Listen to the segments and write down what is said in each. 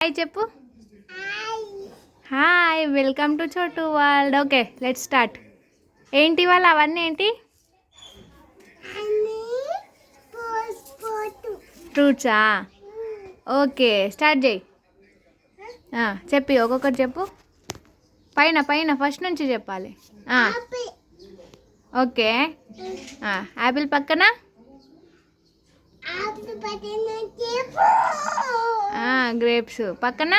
Hi చెప్పు. Hi, welcome to చోటు world. Okay, let's start. ఏంటి వాళ్ళు అవన్నీ ఏంటి? ఫ్రూట్సా? ఓకే, స్టార్ట్ చేయి. చెప్పి ఒక్కొక్కటి చెప్పు. పైన పైన ఫస్ట్ నుంచి చెప్పాలి. ఓకే, యాపిల్ పక్కన గ్రేప్స్ పక్కన.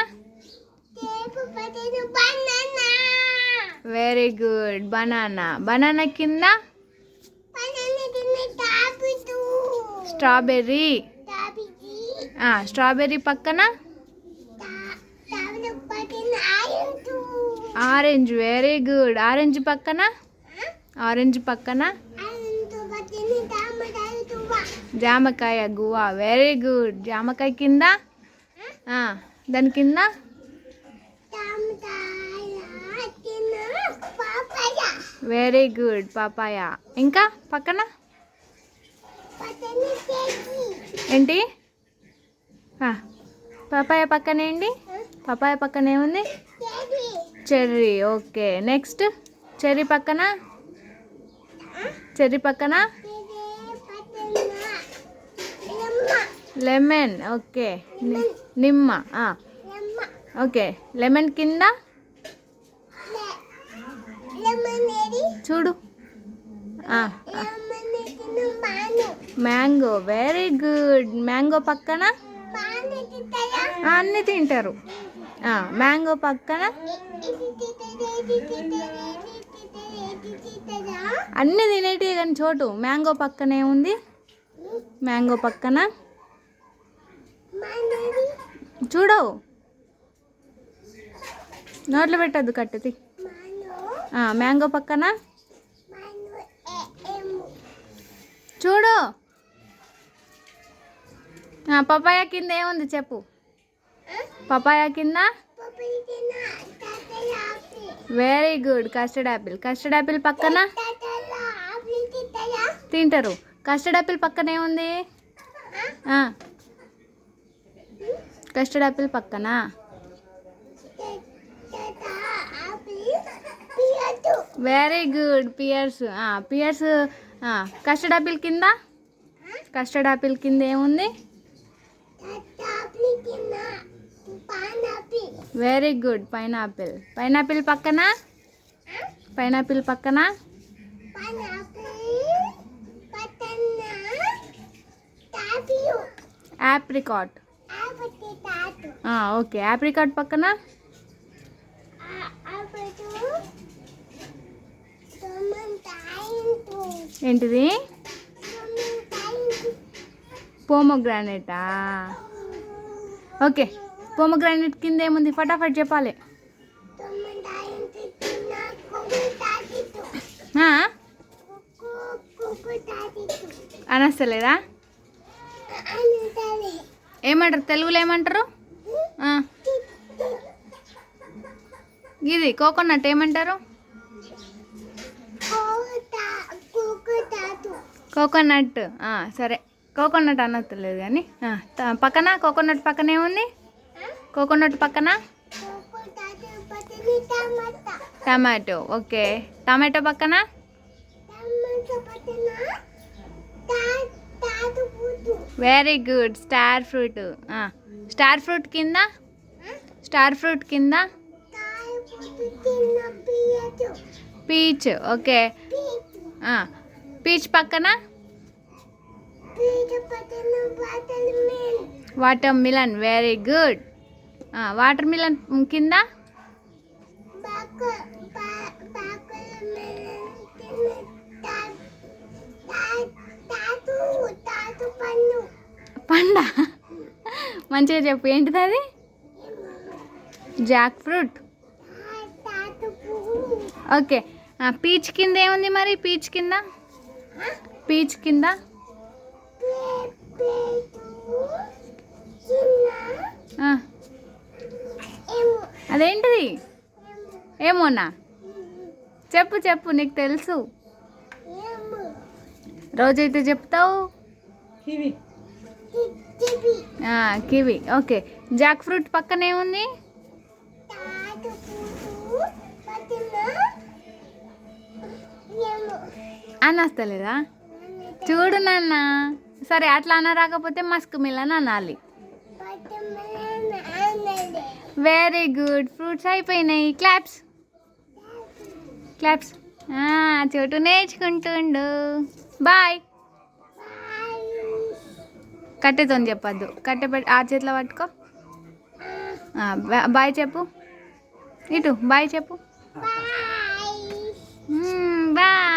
Very good. బనానా. బనానా కింద స్ట్రాబెర్రీ. స్ట్రాబెర్రీ పక్కన ఆరెంజ్. Very good. ఆరెంజ్ పక్కన జామకాయ. గువా. Very good. జామకాయ కింద దాని కింద వెరీ గుడ్. పపాయ. ఇంకా పక్కన ఏంటి? పపాయ పక్కన ఏంటి? పపాయ పక్కన ఏముంది? చెర్రీ. ఓకే, నెక్స్ట్ చెర్రీ పక్కన లెమన్. ఓకే, నిమ్మ. ఓకే, లెమన్ కింద చూడు. మ్యాంగో. Very good. మ్యాంగో పక్కన అన్నీ తింటారు. మ్యాంగో పక్కన అన్నీ తినేటివి కానీ చోటు. మ్యాంగో పక్కనే ఉంది. మ్యాంగో పక్కన చూడు. నోట్లో పెట్టద్దు, కట్టుతి. మ్యాంగో పక్కన చూడు. పపాయ కింద ఏముంది చెప్పు. పపాయ కింద very good. Custard apple. Custard apple పక్కన తింటారు. కస్టర్డ్ యాపిల్ పక్కన ఏముంది? కస్టర్డ్ యాపిల్ పక్కన very good. Pears. Custard apple కింద ఏముంది? Very good. పైనాపిల్. పైనాపిల్ పక్కన యాప్రికాట్. ఓకే, యాప్రికాట్ పక్కన ఏంటిది? పోమోగ్రానైటా? ఓకే, పోమోగ్రానైట్ కింద ఏముంది? ఫటాఫట్ చెప్పాలి. అనస్తలేదా? ఏమంటారు తెలుగులో? ఏమంటారు? ఇది కోకోనట్ ఏమంటారు? కోకోనట్. సరే, కోకోనట్ అనట్లేదు కానీ పక్కన కోకోనట్ పక్కన ఏముంది? కోకోనట్ పక్కన టమాటో. ఓకే, టమాటో పక్కన very good. Star fruit. Star fruit కింద పీచ్. ఓకే, పీచ్ పక్కన water melon. Very good. Water melon కింద పండ. మంచిగా చెప్పు. ఏంటిది అది? Jack fruit. ఓకే, పీచ్ కింద ఏముంది మరి? పీచ్ కింద అదేంటిది? ఏమోనా? చెప్పు, నీకు తెలుసు. రోజైతే చెప్తావు. కివి. ఓకే, జాక్ ఫ్రూట్ పక్కన ఏముంది? అనస్తలేదా? చూడు నాన్న. సరే, అట్లా అన్న రాకపోతే మస్క్ మిలన్ అనాలి. Very good. ఫ్రూట్స్ అయిపోయినాయి. Claps claps. చోటు నేర్చుకుంటుండు. బాయ్. కట్టెతో చెప్పద్దు. కట్టె ఆ చేతిలో పట్టుకో. బాయ్ చెప్పు. ఇటు బాయ్ చెప్పు. బాయ్.